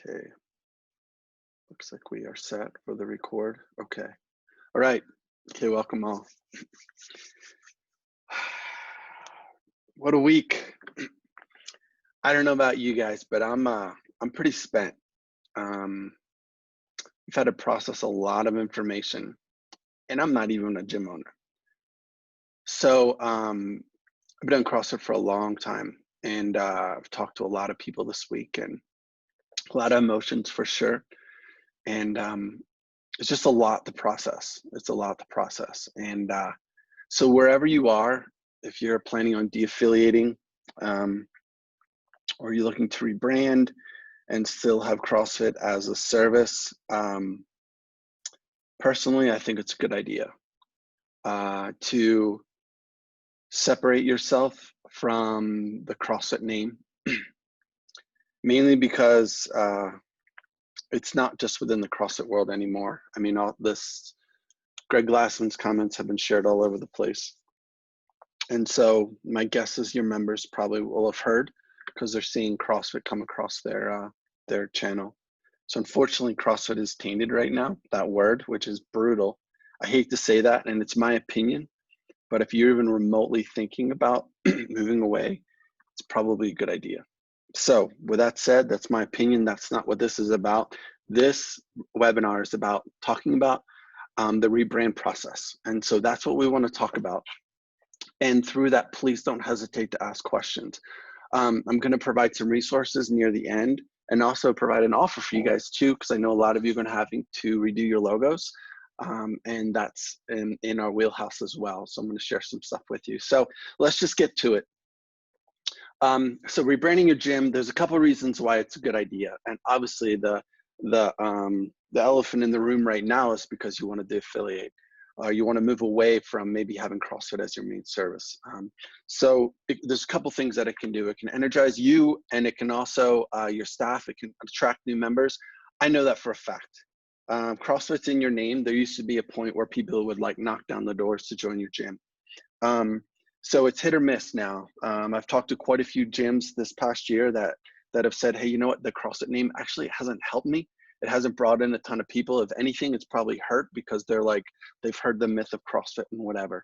Okay, looks like we are set for the record. Okay. All right. Okay, welcome all. What a week. I don't know about you guys, but I'm pretty spent. Um I've had to process a lot of information and I'm not even a gym owner. So I've been doing CrossFit for a long time and I've talked to a lot of people this week and a lot of emotions for sure. And it's just a lot to process. It's a lot to process. And so wherever you are, if you're planning on de-affiliating, um, or you're looking to rebrand and still have CrossFit as a service, personally, I think it's a good idea to separate yourself from the CrossFit name, mainly because it's not just within the CrossFit world anymore. I mean, all this Greg Glassman's comments have been shared all over the place. And so my guess is your members probably will have heard because they're seeing CrossFit come across their channel. So unfortunately, CrossFit is tainted right now, that word, which is brutal. I hate to say that, and it's my opinion, but if you're even remotely thinking about moving away, it's probably a good idea. So with that said, that's my opinion. That's not what this is about. This webinar is about talking about the rebrand process. And so that's what we want to talk about. And through that, please don't hesitate to ask questions. I'm going to provide some resources near the end and also provide an offer for you guys too, because I know a lot of you are going to having to redo your logos. And that's in our wheelhouse as well. So I'm going to share some stuff with you. So let's just get to it. So rebranding your gym, there's a couple of reasons why it's a good idea. And obviously the elephant in the room right now is because you want to de-affiliate. You want to move away from maybe having CrossFit as your main service. So there's a couple things that it can do. It can energize you, and it can also your staff. It can attract new members. I know that for a fact. CrossFit's in your name. There used to be a point where people would like knock down the doors to join your gym. So it's hit or miss now. I've talked to quite a few gyms this past year that have said, hey, you know what? The CrossFit name actually hasn't helped me. It hasn't brought in a ton of people. If anything, it's probably hurt because they're like, they've heard the myth of CrossFit and whatever.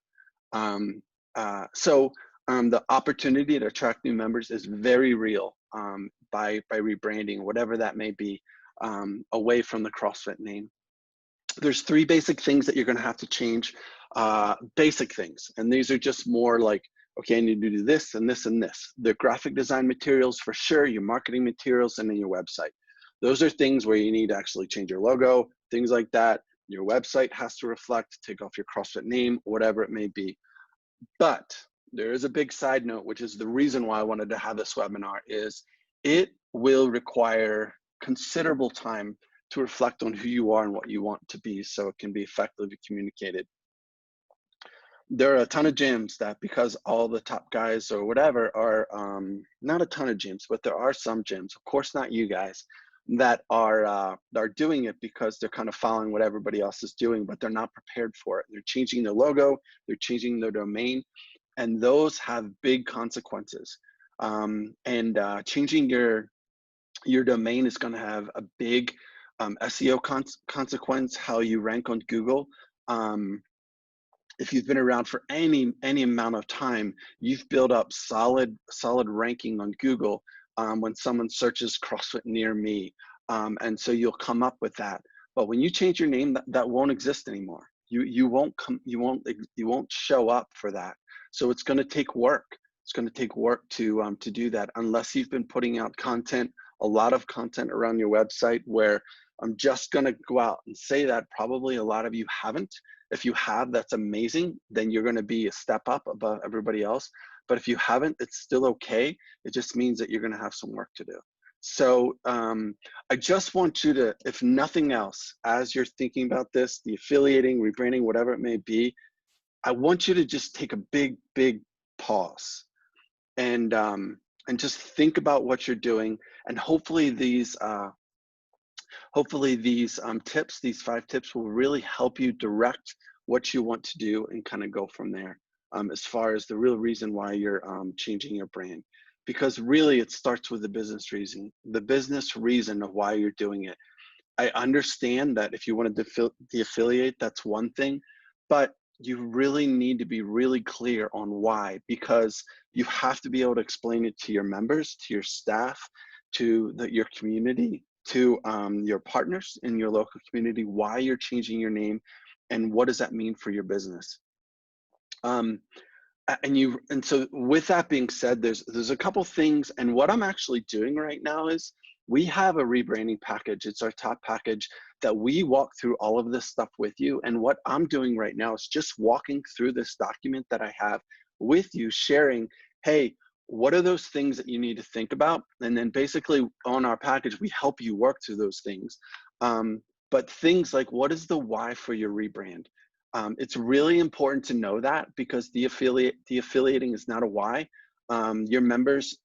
So the opportunity to attract new members is very real by rebranding, whatever that may be, away from the CrossFit name. There's three basic things that you're going to have to change, basic things. And these are just more like, okay, I need to do this and this and this. The graphic design materials for sure, your marketing materials, and then your website. Those are things where you need to actually change your logo, things like that. Your website has to reflect, take off your CrossFit name, whatever it may be. But there is a big side note, which is the reason why I wanted to have this webinar, is it will require considerable time to reflect on who you are and what you want to be so it can be effectively communicated. There are a ton of gyms that, because all the top guys or whatever are, not a ton of gyms, but there are some gyms, of course not you guys, that are doing it because they're kind of following what everybody else is doing, but they're not prepared for it. They're changing their logo, they're changing their domain, and those have big consequences. Changing your domain is going to have a big SEO consequence, how you rank on Google. If you've been around for any amount of time, you've built up solid ranking on Google when someone searches CrossFit near me, and so you'll come up with that. But when you change your name, that won't exist anymore. You won't show up for that. So it's going to take work. It's going to take work to do that, unless you've been putting out content, a lot of content around your website. Where I'm just going to go out and say that probably a lot of you haven't. If you have, that's amazing. Then you're going to be a step up above everybody else. But if you haven't, it's still okay. It just means that you're going to have some work to do. So I just want you to, if nothing else, as you're thinking about this, the affiliating, rebranding, whatever it may be, I want you to just take a big pause and just think about what you're doing. And hopefully these tips, these 5 tips, will really help you direct what you want to do and kind of go from there, as far as the real reason why you're changing your brand. because really it starts with the business reason of why you're doing it. I understand that if you want to de-affiliate, that's one thing, but you really need to be really clear on why, because you have to be able to explain it to your members, to your staff, to your community, to your partners in your local community, why you're changing your name and what does that mean for your business. And so with that being said, there's a couple things, and what I'm actually doing right now is we have a rebranding package. It's our top package that we walk through all of this stuff with you. And what I'm doing right now is just walking through this document that I have with you, sharing, hey, what are those things that you need to think about? And then basically on our package, we help you work through those things. But things like, what is the why for your rebrand? It's really important to know that, because de-affiliating is not a why. Your members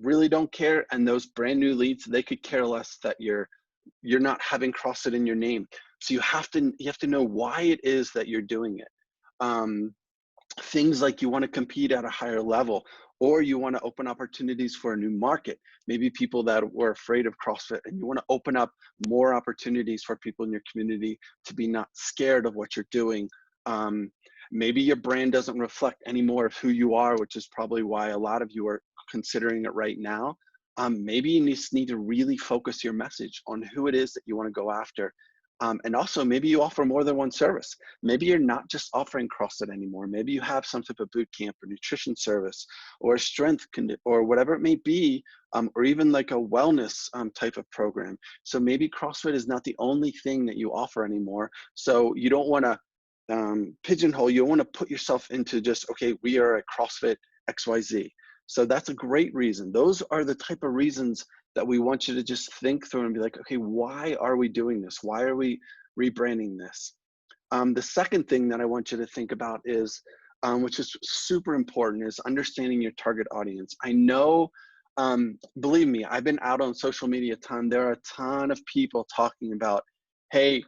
really don't care, and those brand new leads, they could care less that you're not having CrossFit in your name. So you have to know why it is that you're doing it. Things like you want to compete at a higher level, or you want to open opportunities for a new market. Maybe people that were afraid of CrossFit, and you want to open up more opportunities for people in your community to be not scared of what you're doing. Maybe your brand doesn't reflect any more of who you are, which is probably why a lot of you are considering it right now. Maybe you just need to really focus your message on who it is that you want to go after. And also, maybe you offer more than one service. Maybe you're not just offering CrossFit anymore. Maybe you have some type of boot camp or nutrition service or strength or whatever it may be, or even like a wellness type of program. So maybe CrossFit is not the only thing that you offer anymore. So you don't want to pigeonhole. You want to put yourself into just, okay, we are a CrossFit XYZ. So that's a great reason. Those are the type of reasons that we want you to just think through and be like, okay, why are we doing this? Why are we rebranding this? The second thing that I want you to think about is, which is super important, is understanding your target audience. I know, believe me, I've been out on social media a ton. There are a ton of people talking about, hey,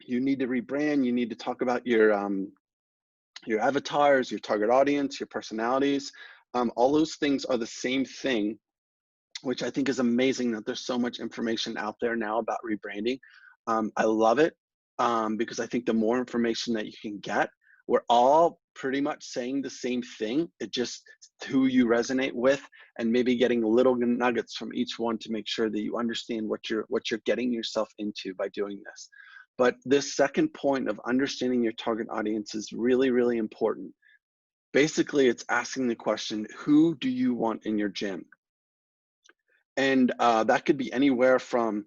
you need to rebrand. You need to talk about your avatars, your target audience, your personalities. All those things are the same thing, which I think is amazing that there's so much information out there now about rebranding. I love it because I think the more information that you can get, we're all pretty much saying the same thing. It just who you resonate with, and maybe getting little nuggets from each one to make sure that you understand what you're getting yourself into by doing this. But this second point of understanding your target audience is really, really important. Basically, it's asking the question, who do you want in your gym? And that could be anywhere from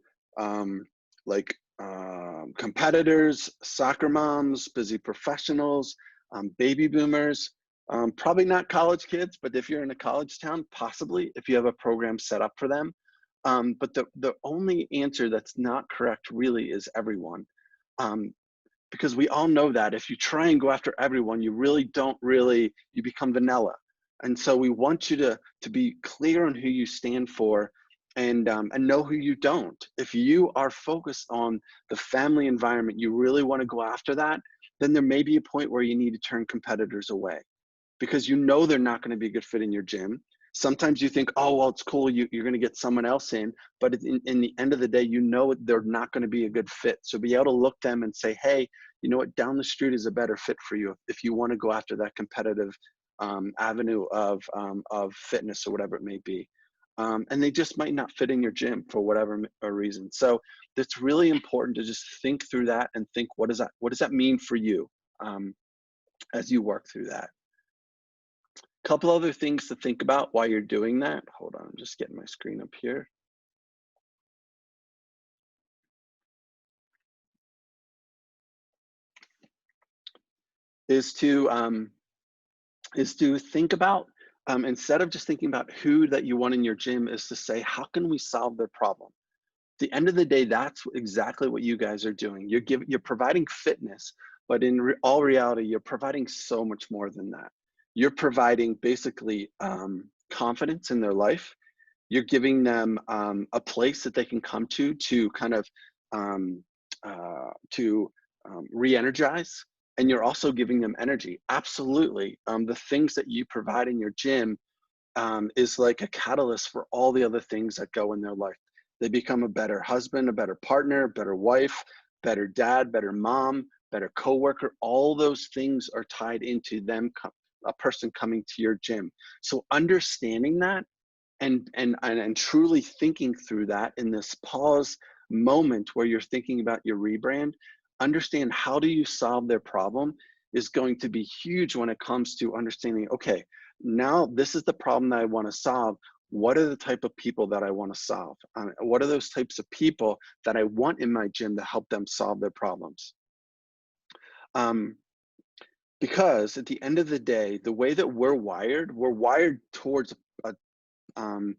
competitors, soccer moms, busy professionals, baby boomers, probably not college kids, but if you're in a college town, possibly, if you have a program set up for them. But the only answer that's not correct really is everyone. Because we all know that if you try and go after everyone, you become vanilla. And so we want you to be clear on who you stand for, and know who you don't. If you are focused on the family environment, you really want to go after that, then there may be a point where you need to turn competitors away, because you know they're not going to be a good fit in your gym. Sometimes you think, oh, well, it's cool, you're going to get someone else in, but in the end of the day, you know they're not going to be a good fit. So be able to look them and say, hey, you know what, down the street is a better fit for you if you want to go after that competitive avenue of fitness or whatever it may be. And they just might not fit in your gym for whatever reason. So it's really important to just think through that and think, what does that mean for you as you work through that? Couple other things to think about while you're doing that. Hold on, I'm just getting my screen up here. Is to think about, instead of just thinking about who that you want in your gym, is to say, how can we solve their problem? At the end of the day, that's exactly what you guys are doing. You're providing fitness, but in all reality, you're providing so much more than that. You're providing basically confidence in their life. You're giving them a place that they can come to kind of re-energize, and you're also giving them energy. Absolutely. The things that you provide in your gym is like a catalyst for all the other things that go in their life. They become a better husband, a better partner, better wife, better dad, better mom, better coworker. All those things are tied into them, a person coming to your gym. So understanding that and truly thinking through that in this pause moment where you're thinking about your rebrand, understand how do you solve their problem is going to be huge when it comes to understanding, okay, now this is the problem that I want to solve. What are the type of people that I want to solve? What are those types of people that I want in my gym to help them solve their problems? Um, because at the end of the day, the way that we're wired towards a, um,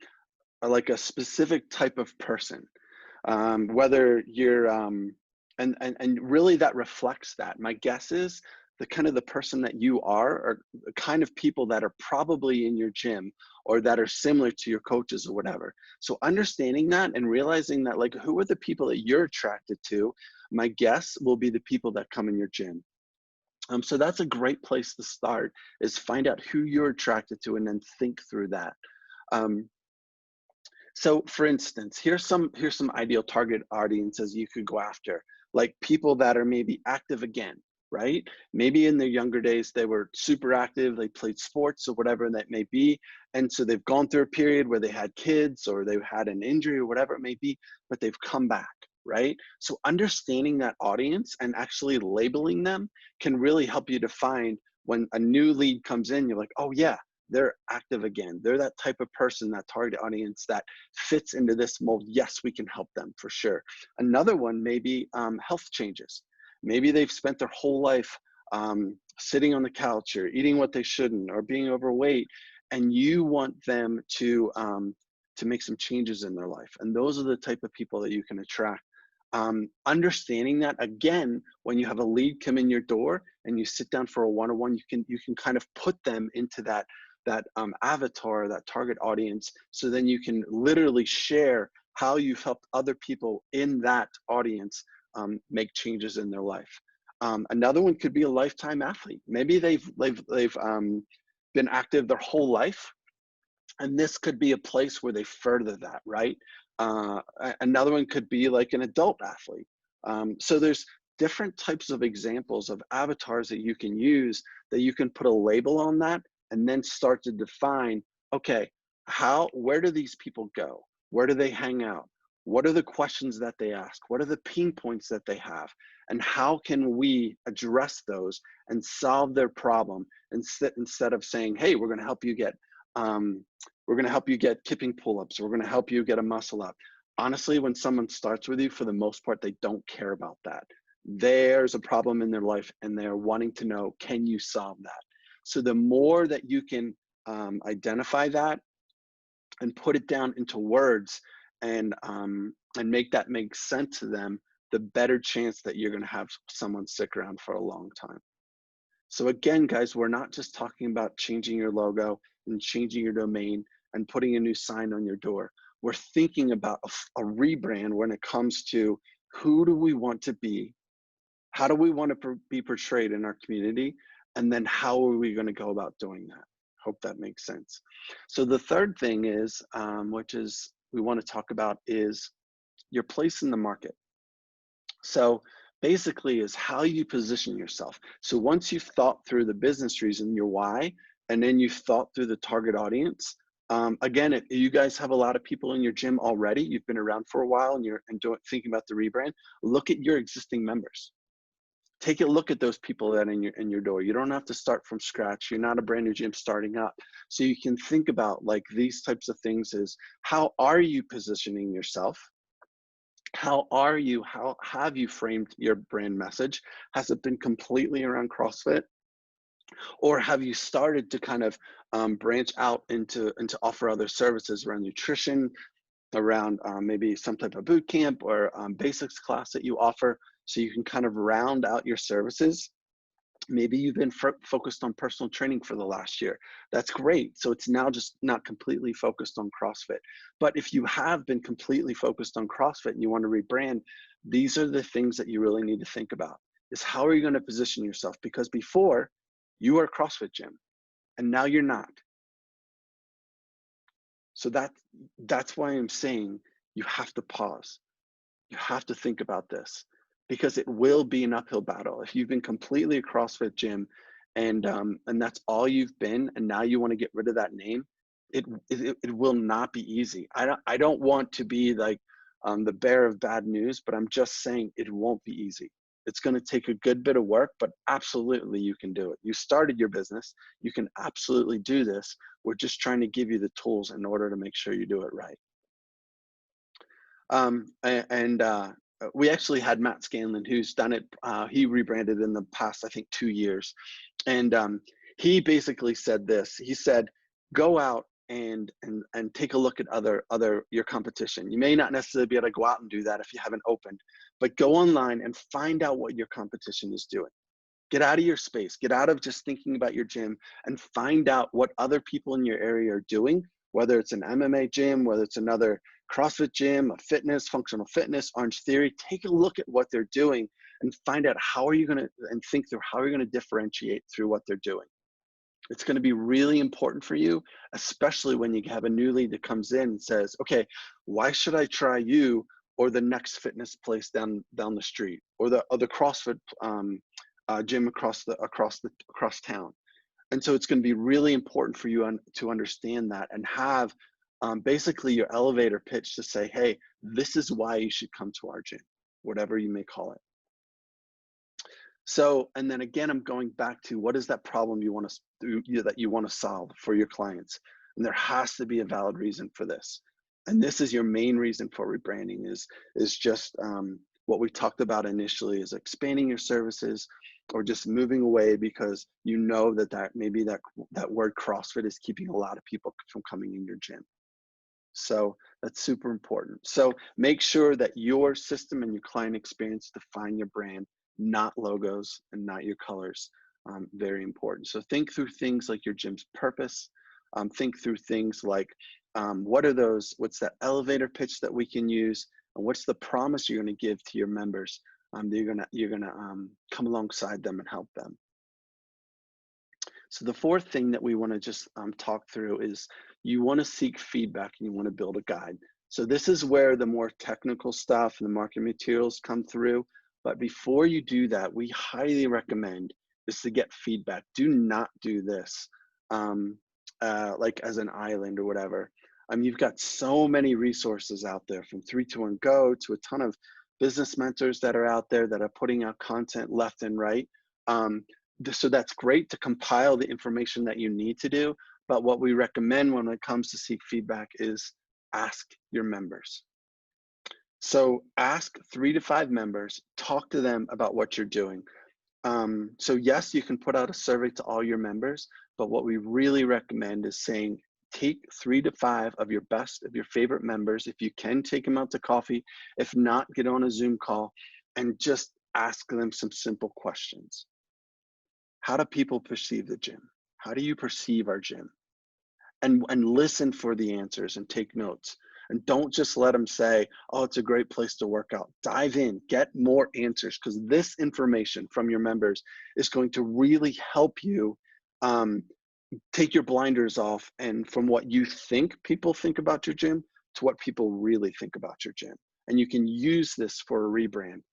like a specific type of person, whether you're and really that reflects that. My guess is the kind of the person that you are the kind of people that are probably in your gym or that are similar to your coaches or whatever. So understanding that and realizing that, like, who are the people that you're attracted to, my guess will be the people that come in your gym. So that's a great place to start, is find out who you're attracted to and then think through that. um, so for instance, here's some ideal target audiences you could go after, like people that are maybe active again, right? Maybe in their younger days they were super active, they played sports or whatever that may be, and so they've gone through a period where they had kids or they had an injury or whatever it may be, but they've come back, right? So understanding that audience and actually labeling them can really help you define when a new lead comes in, you're like, oh yeah, they're active again. They're that type of person, that target audience that fits into this mold. Yes, we can help them for sure. Another one may be health changes. Maybe they've spent their whole life sitting on the couch or eating what they shouldn't or being overweight, and you want them to make some changes in their life. And those are the type of people that you can attract. Understanding that, again, when you have a lead come in your door and you sit down for a one-on-one, you can kind of put them into that avatar, that target audience. So then you can literally share how you've helped other people in that audience make changes in their life. Another one could be a lifetime athlete. Maybe they've been active their whole life, and this could be a place where they further that, right? Another one could be like an adult athlete. So there's different types of examples of avatars that you can use, that you can put a label on that and then start to define, okay, where do these people go? Where do they hang out? What are the questions that they ask? What are the pain points that they have? And how can we address those and solve their problem, instead of saying, hey, we're going to help you get um, we're going to help you get kipping pull-ups. We're going to help you get a muscle up. Honestly, when someone starts with you, for the most part, they don't care about that. There's a problem in their life and they're wanting to know, can you solve that? So the more that you can identify that and put it down into words and make that make sense to them, the better chance that you're going to have someone stick around for a long time. So again, guys, we're not just talking about changing your logo and changing your domain and putting a new sign on your door. We're thinking about a rebrand when it comes to who do we want to be? How do we want to be portrayed in our community? And then how are we going to go about doing that? Hope that makes sense. So the third thing is, which is we want to talk about, is your place in the market. So basically is how you position yourself. So once you've thought through the business reason, your why, and then you've thought through the target audience, again, if you guys have a lot of people in your gym already, you've been around for a while and you're thinking about the rebrand, look at your existing members. Take a look at those people that are in your door. You don't have to start from scratch. You're not a brand new gym starting up. So you can think about like these types of things: is how are you positioning yourself? How have you framed your brand message? Has it been completely around CrossFit, or have you started to kind of branch out into offer other services around nutrition, around maybe some type of boot camp or basics class that you offer, so you can kind of round out your services? Maybe you've been focused on personal training for the last year. That's great. So it's now just not completely focused on CrossFit. But if you have been completely focused on CrossFit and you want to rebrand, these are the things that you really need to think about, is how are you going to position yourself? Because before, you were a CrossFit gym and now you're not. So that's why I'm saying you have to pause. You have to think about this because it will be an uphill battle. If you've been completely a CrossFit gym and that's all you've been, and now you want to get rid of that name, it will not be easy. I don't want to be like the bearer of bad news, but I'm just saying it won't be easy. It's going to take a good bit of work, but absolutely you can do it. You started your business. You can absolutely do this. We're just trying to give you the tools in order to make sure you do it right. And we actually had Matt Scanlon, who's done it. He rebranded in the past, I think, 2 years. And he basically said this. He said, go out and take a look at other your competition. You may not necessarily be able to go out and do that if you haven't opened, but go online and find out what your competition is doing. Get out of your space, get out of just thinking about your gym, and find out what other people in your area are doing, whether it's an MMA gym, whether it's another CrossFit gym, a fitness, functional fitness, Orange Theory. Take a look at what they're doing and find out how are you going to, and think through how are you going to differentiate through what they're doing. It's going to be really important for you, especially when you have a new lead that comes in and says, okay, why should I try you or the next fitness place down the street, or the CrossFit gym across town? And so it's going to be really important for you to understand that and have basically your elevator pitch to say, hey, this is why you should come to our gym, whatever you may call it. So, and then again, I'm going back to what is that problem that you want to solve for your clients? And there has to be a valid reason for this. And this is your main reason for rebranding is just what we talked about initially, is expanding your services or just moving away because you know that maybe that word CrossFit is keeping a lot of people from coming in your gym. So that's super important. So make sure that your system and your client experience define your brand, not logos and not your colors. Very important. So think through things like your gym's purpose. Think through things like what's that elevator pitch that we can use, and what's the promise you're going to give to your members that you're gonna come alongside them and help them. So the fourth thing that we want to just talk through is you want to seek feedback and you want to build a guide. So this is where the more technical stuff and the marketing materials come through. But before you do that, we highly recommend is to get feedback. Do not do this like as an island or whatever. You've got so many resources out there, from 321 Go to a ton of business mentors that are out there that are putting out content left and right. So that's great to compile the information that you need to do. But what we recommend when it comes to seek feedback is ask your members. So ask 3 to 5 members, talk to them about what you're doing. So yes, you can put out a survey to all your members, but what we really recommend is saying, take 3 to 5 of your favorite members. If you can, take them out to coffee. If not, get on a Zoom call and just ask them some simple questions. How do people perceive the gym? How do you perceive our gym? And listen for the answers and take notes. And don't just let them say, oh, it's a great place to work out. Dive in, get more answers, because this information from your members is going to really help you take your blinders off, and from what you think people think about your gym to what people really think about your gym. And you can use this for a rebrand.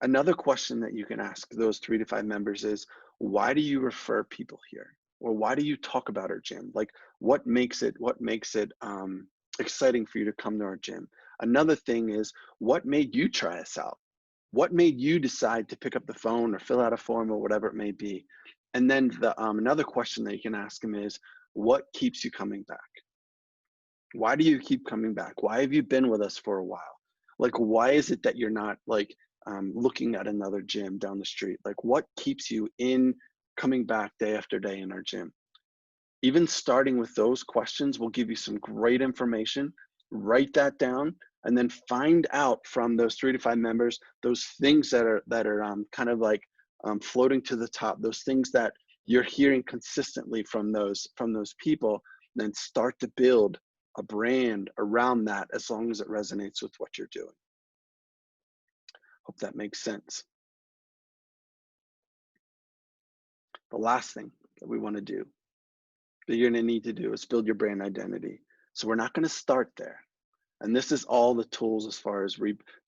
Another question that you can ask those 3 to 5 members is, why do you refer people here? Or why do you talk about our gym? Like, what makes it exciting for you to come to our gym? Another thing is, what made you try us out? What made you decide to pick up the phone or fill out a form or whatever it may be? And then another question that you can ask them is, what keeps you coming back? Why do you keep coming back? Why have you been with us for a while? Like, why is it that you're not like looking at another gym down the street? Like, what keeps you in coming back day after day in our gym? Even starting with those questions will give you some great information. Write that down, and then find out from those 3 to 5 members those things that are kind of like floating to the top. Those things that you're hearing consistently from those people. And then start to build a brand around that, as long as it resonates with what you're doing. Hope that makes sense. The last thing that we want to do, that you're going to need to do, is build your brand identity. So we're not going to start there. And this is all the tools as far as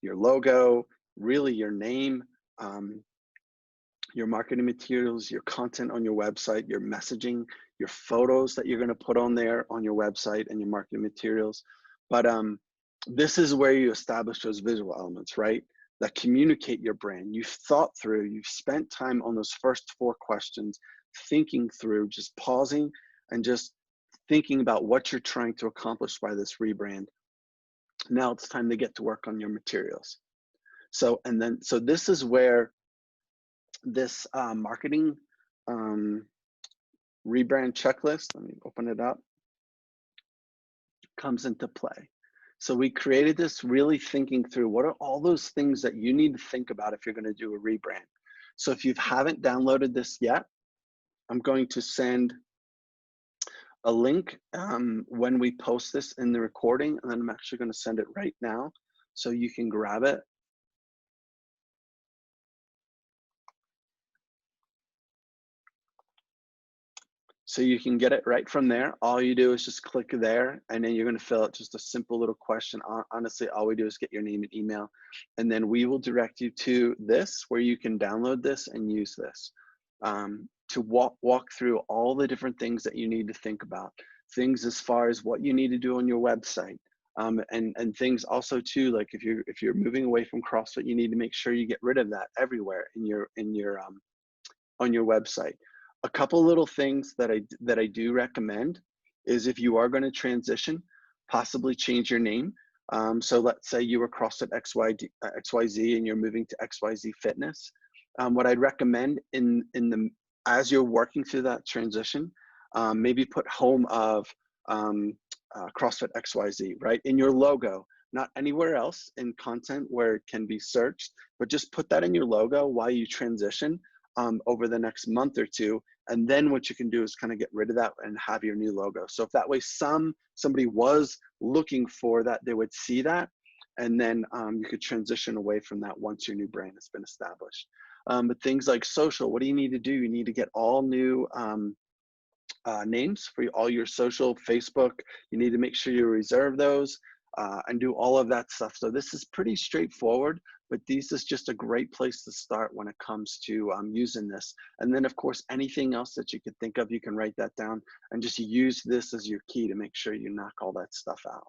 your logo, really your name, your marketing materials, your content on your website, your messaging, your photos that you're going to put on there on your website and your marketing materials. But this is where you establish those visual elements, right? That communicate your brand. You've thought through, you've spent time on those first 4 questions, thinking through, just pausing and just thinking about what you're trying to accomplish by this rebrand. Now it's time to get to work on your materials. So this is where this marketing rebrand checklist, let me open it up, comes into play. So we created this really thinking through what are all those things that you need to think about if you're going to do a rebrand. So if you haven't downloaded this yet, I'm going to send a link when we post this in the recording, and then I'm actually going to send it right now so you can grab it. So you can get it right from there. All you do is just click there, and then you're going to fill out just a simple little question. Honestly, all we do is get your name and email, and then we will direct you to this where you can download this and use this to walk through all the different things that you need to think about. Things as far as what you need to do on your website, and things also too, like if you're moving away from CrossFit, you need to make sure you get rid of that everywhere in your on your website. A couple little things that I do recommend is if you are going to transition, possibly change your name. So let's say you were CrossFit XYZ and you're moving to XYZ Fitness. What I'd recommend as you're working through that transition, maybe put home of CrossFit XYZ, right? In your logo, not anywhere else in content where it can be searched, but just put that in your logo while you transition over the next month or 2. And then what you can do is kind of get rid of that and have your new logo. So if that way somebody was looking for that, they would see that. And then you could transition away from that once your new brand has been established. But things like social, what do you need to do? You need to get all new names for all your social, Facebook. You need to make sure you reserve those and do all of that stuff. So this is pretty straightforward, but this is just a great place to start when it comes to using this. And then of course, anything else that you could think of, you can write that down and just use this as your key to make sure you knock all that stuff out.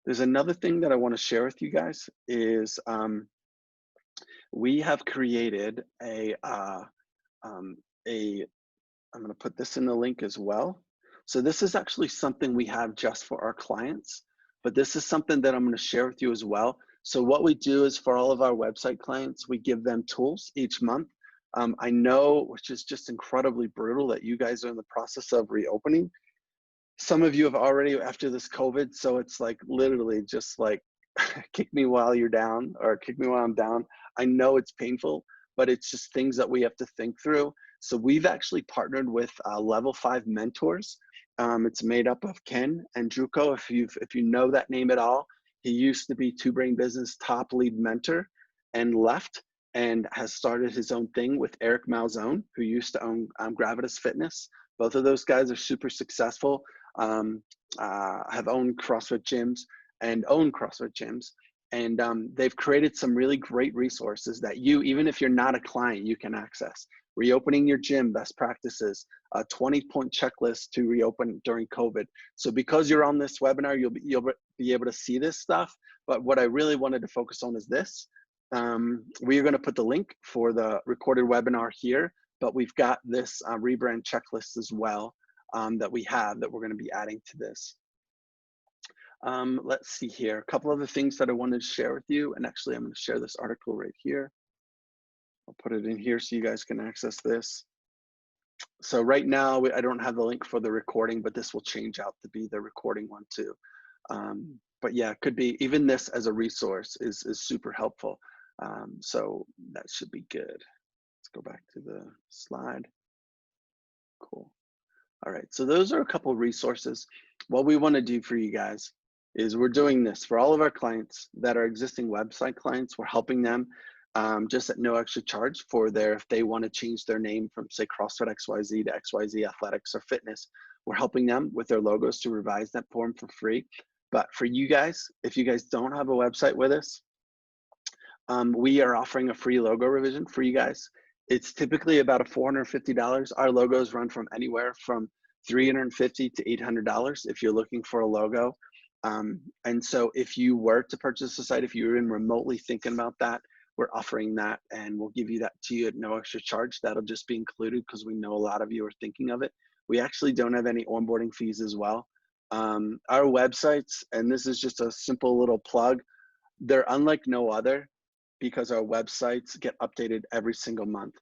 There's another thing that I want to share with you guys is we have created I'm going to put this in the link as well. So this is actually something we have just for our clients, but this is something that I'm going to share with you as well. So what we do is for all of our website clients, we give them tools each month. I know, which is just incredibly brutal, that you guys are in the process of reopening. Some of you have already after this COVID, so it's like literally just like kick me while you're down or kick me while I'm down. I know it's painful, but it's just things that we have to think through. So we've actually partnered with Level 5 Mentors. It's made up of Ken and Druko. If you know that name at all, he used to be Two Brain Business top lead mentor and left and has started his own thing with Eric Malzone, who used to own Gravitas Fitness. Both of those guys are super successful, have owned CrossFit gyms and own CrossFit gyms. And they've created some really great resources that you, even if you're not a client, you can access. Reopening your gym, best practices, a 20-point checklist to reopen during COVID. So because you're on this webinar, you'll be able to see this stuff. But what I really wanted to focus on is this. We are going to put the link for the recorded webinar here, but we've got this rebrand checklist as well that we have that we're going to be adding to this. Let's see here, a couple other things that I wanted to share with you. And actually, I'm going to share this article right here. I'll put it in here so you guys can access this. So right now, I don't have the link for the recording, but this will change out to be the recording one too. But yeah, it could be, even this as a resource is super helpful. So that should be good. Let's go back to the slide. Cool. All right, so those are a couple of resources. What we want to do for you guys is we're doing this for all of our clients that are existing website clients. We're helping them just at no extra charge for if they want to change their name from say CrossFit XYZ to XYZ Athletics or Fitness. we're helping them with their logos to revise that form for free. But for you guys, if you guys don't have a website with us, we are offering a free logo revision for you guys. It's typically about a $450. Our logos run from anywhere from $350 to $800 if you're looking for a logo. And so if you were to purchase the site, if you're even remotely thinking about that, we're offering that, and we'll give you that to you at no extra charge. That'll just be included because we know a lot of you are thinking of it. We actually don't have any onboarding fees as well. Our websites, and this is just a simple little plug, they're unlike no other because our websites get updated every single month.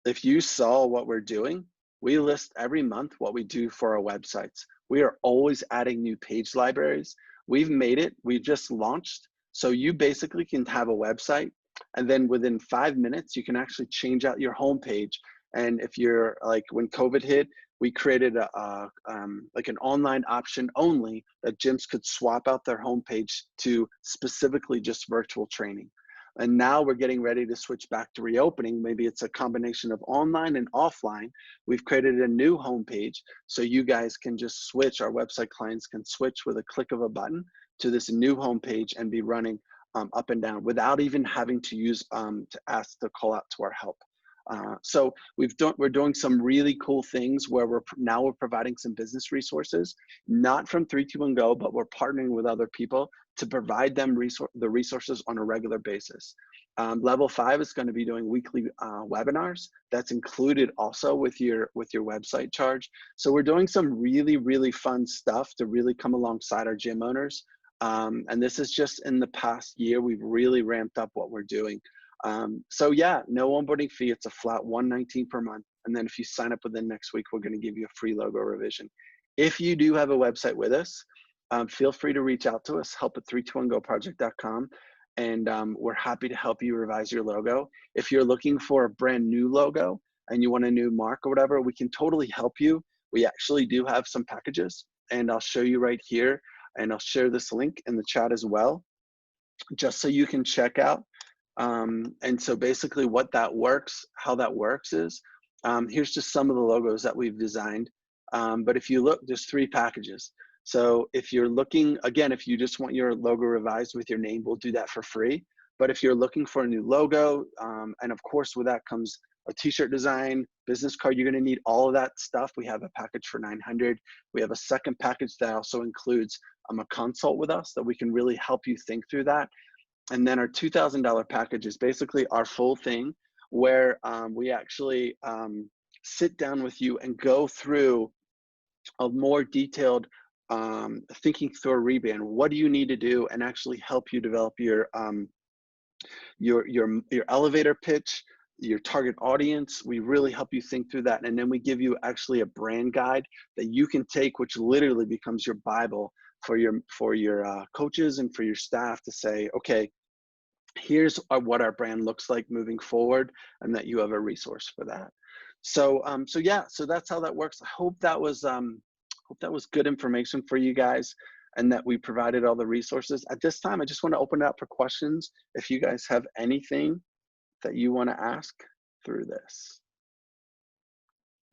If you saw what we're doing, we list every month what we do for our websites. We are always adding new page libraries. We've made it, we just launched. So you basically can have a website, and then within 5 minutes, you can actually change out your homepage. And if you're like, when COVID hit, we created like an online option only that gyms could swap out their homepage to specifically just virtual training. And now we're getting ready to switch back to reopening. Maybe it's a combination of online and offline. We've created a new homepage so you guys can just switch, our website clients can switch with a click of a button to this new homepage and be running up and down without even having to use to ask to call out to our help. So we're doing some really cool things where we're providing some business resources, not from 321 Go, but we're partnering with other people to provide them the resources on a regular basis. Level 5 is going to be doing weekly webinars. That's included also with your website charge. So we're doing some really, really fun stuff to really come alongside our gym owners. And this is just in the past year, we've really ramped up what we're doing. So yeah, no onboarding fee. It's a flat $119 per month. And then if you sign up within next week, we're going to give you a free logo revision. If you do have a website with us, feel free to reach out to us, help@321goproject.com. And we're happy to help you revise your logo. If you're looking for a brand new logo and you want a new mark or whatever, we can totally help you. We actually do have some packages, and I'll show you right here. And I'll share this link in the chat as well, just so you can check out. And so basically how that works is, here's just some of the logos that we've designed. But if you look, there's 3 packages. So if you're looking, again, if you just want your logo revised with your name, we'll do that for free. But if you're looking for a new logo, and of course with that comes a t-shirt design, business card, you're gonna need all of that stuff. We have a package for $900. We have a second package that also includes a consult with us that we can really help you think through that. And then our $2,000 package is basically our full thing, where we actually sit down with you and go through a more detailed thinking through a rebrand. What do you need to do, and actually help you develop your elevator pitch, your target audience. We really help you think through that. And then we give you actually a brand guide that you can take, which literally becomes your Bible for your coaches and for your staff to say, okay, here's what our brand looks like moving forward, and that you have a resource for that. So yeah, so that's how that works. I hope that was good information for you guys, and that we provided all the resources. At this time, I just want to open it up for questions. If you guys have anything that you want to ask through this,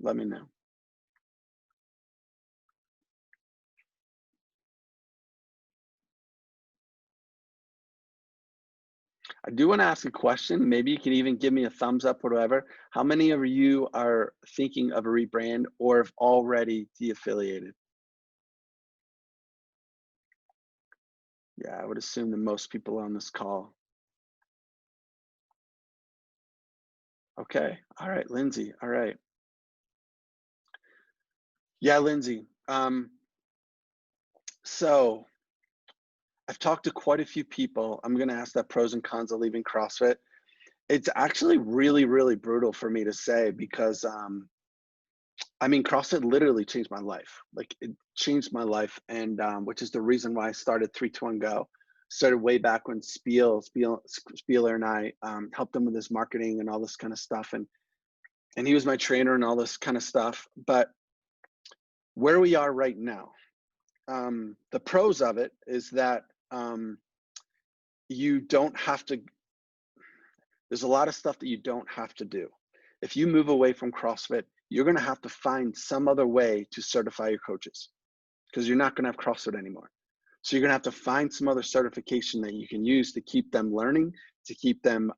let me know. I do want to ask a question. Maybe you can even give me a thumbs up or whatever. How many of you are thinking of a rebrand or have already de-affiliated? Yeah, I would assume that most people on this call. Okay, all right, Lindsay, all right. Yeah, Lindsay. So I've talked to quite a few people. I'm gonna ask that pros and cons of leaving CrossFit. It's actually really, really brutal for me to say because I mean, CrossFit literally changed my life. Like, it changed my life, and which is the reason why I started 321 Go. Started way back when Spieler and I helped him with his marketing and all this kind of stuff, and he was my trainer and all this kind of stuff. But where we are right now, the pros of it is that you don't have to. There's a lot of stuff that you don't have to do. If you move away from CrossFit, you're going to have to find some other way to certify your coaches because you're not going to have CrossFit anymore. So you're going to have to find some other certification that you can use to keep them learning, to keep them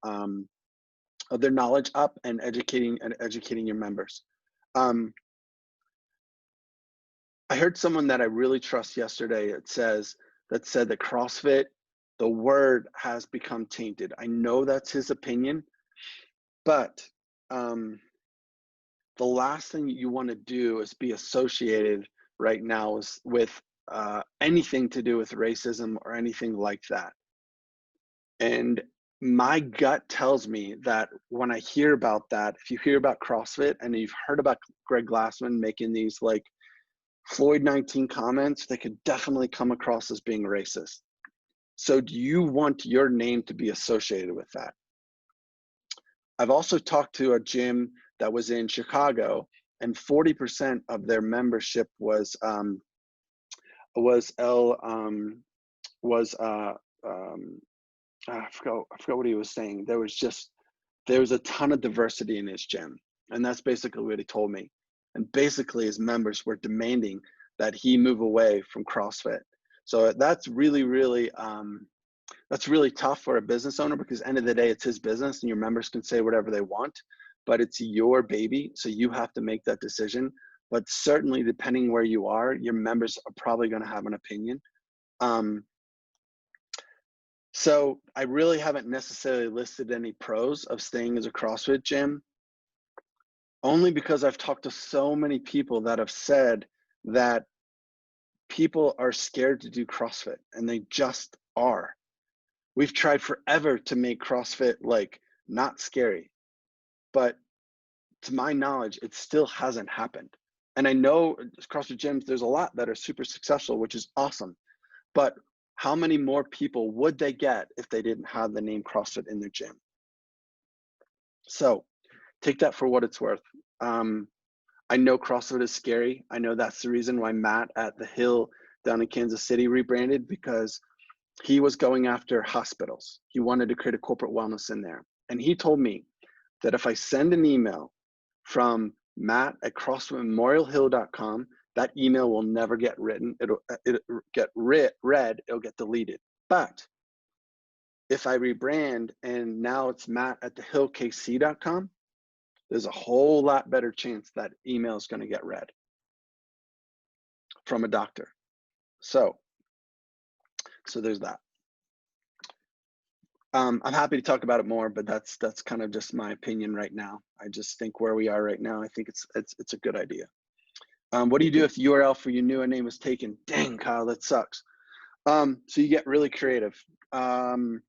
their knowledge up and educating your members. I heard someone that I really trust yesterday. That said that CrossFit, the word has become tainted. I know that's his opinion, but the last thing you want to do is be associated right now with anything to do with racism or anything like that. And my gut tells me that when I hear about that, if you hear about CrossFit and you've heard about Greg Glassman making these like Floyd 19 comments, they could definitely come across as being racist. So do you want your name to be associated with that? I've also talked to a gym that was in Chicago, and 40% of their membership was I forgot what he was saying. There was a ton of diversity in his gym, and that's basically what he told me. And basically, his members were demanding that he move away from CrossFit. So that's really, really tough for a business owner, because at the end of the day, it's his business, and your members can say whatever they want, but it's your baby, so you have to make that decision. But certainly, depending where you are, your members are probably going to have an opinion. So I really haven't necessarily listed any pros of staying as a CrossFit gym, only because I've talked to so many people that have said that people are scared to do CrossFit, and they just are. We've tried forever to make CrossFit like not scary, but to my knowledge, it still hasn't happened. And I know CrossFit gyms, there's a lot that are super successful, which is awesome. But how many more people would they get if they didn't have the name CrossFit in their gym? So take that for what it's worth. I know CrossFit is scary. I know that's the reason why Matt at the Hill down in Kansas City rebranded, because he was going after hospitals. He wanted to create a corporate wellness in there. And he told me that if I send an email from Matt at CrossFitMemorialHill.com, that email will never get written. It'll get read, it'll get deleted. But if I rebrand and now it's Matt at thehillkc.com, there's a whole lot better chance that email is going to get read from a doctor. So there's that. I'm happy to talk about it more, but that's kind of just my opinion right now. I just think where we are right now, I think it's a good idea. What do you do if the URL for your new name is taken? Dang, Kyle, that sucks. So you get really creative. And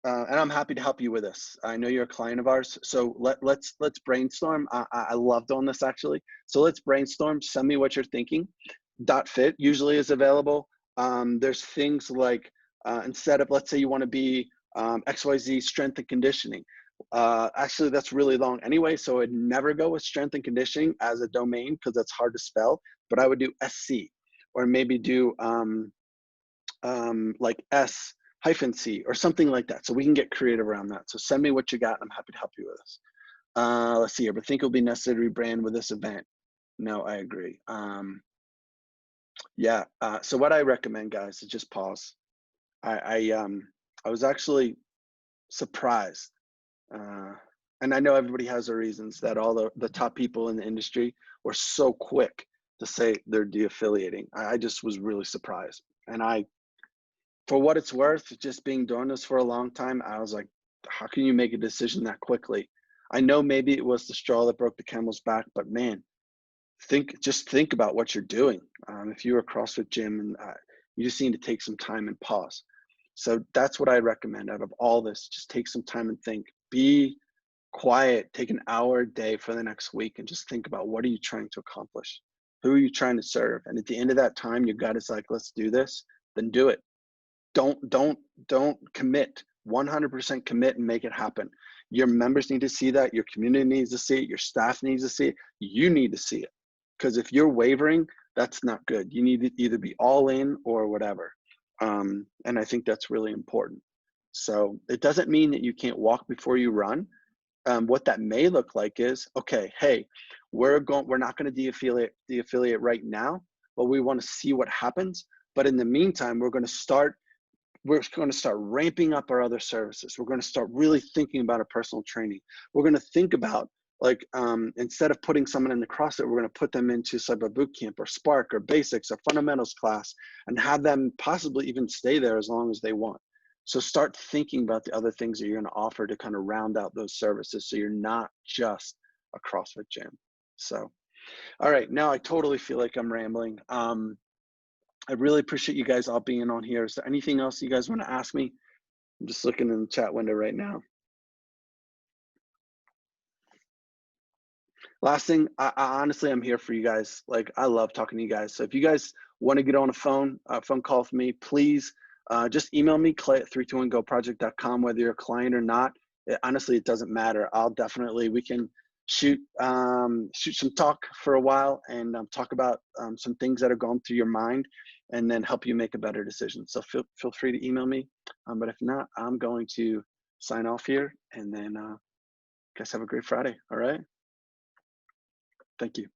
I'm happy to help you with this. I know you're a client of ours, so let's brainstorm. I love doing this, actually. So let's brainstorm. Send me what you're thinking. .fit usually is available. There's things like instead of, let's say you want to be XYZ strength and conditioning. Actually, that's really long anyway, so I'd never go with strength and conditioning as a domain because that's hard to spell. But I would do SC, or maybe do like S-C or something like that. So we can get creative around that. So send me what you got, and I'm happy to help you with this. Let's see here, but think it'll be necessary to rebrand with this event. No, I agree. Yeah, so what I recommend, guys, is just pause. I was actually surprised, and I know everybody has their reasons, that all the top people in the industry were so quick to say they're de-affiliating. I just was really surprised. And for what it's worth, just doing this for a long time, I was like, how can you make a decision that quickly? I know maybe it was the straw that broke the camel's back, but man, just think about what you're doing. If you're a CrossFit gym, and you just need to take some time and pause. So that's what I recommend out of all this. Just take some time and think. Be quiet. Take an hour a day for the next week and just think about, what are you trying to accomplish? Who are you trying to serve? And at the end of that time, your gut is like, let's do this. Then do it. Don't commit. 100% commit and make it happen. Your members need to see that. Your community needs to see it. Your staff needs to see it. You need to see it. Because if you're wavering, that's not good. You need to either be all in or whatever. And I think that's really important. So it doesn't mean that you can't walk before you run. What that may look like is, okay, hey, we're not going to de-affiliate right now, but we want to see what happens. But in the meantime, we're going to start ramping up our other services. We're going to start really thinking about our personal training. We're going to think about, like, instead of putting someone in the CrossFit, we're going to put them into Cyber Bootcamp or Spark or Basics or Fundamentals class and have them possibly even stay there as long as they want. So start thinking about the other things that you're going to offer to kind of round out those services, so you're not just a CrossFit gym. So, all right, now I totally feel like I'm rambling. I really appreciate you guys all being on here. Is there anything else you guys want to ask me? I'm just looking in the chat window right now. Last thing, I honestly, I'm here for you guys. Like, I love talking to you guys. So if you guys want to get on a phone call with me, please just email me, clay@321goproject.com, whether you're a client or not. Honestly, it doesn't matter. we can shoot some talk for a while and talk about some things that are going through your mind, and then help you make a better decision. So feel free to email me. But if not, I'm going to sign off here, and then guys have a great Friday. All right. Thank you.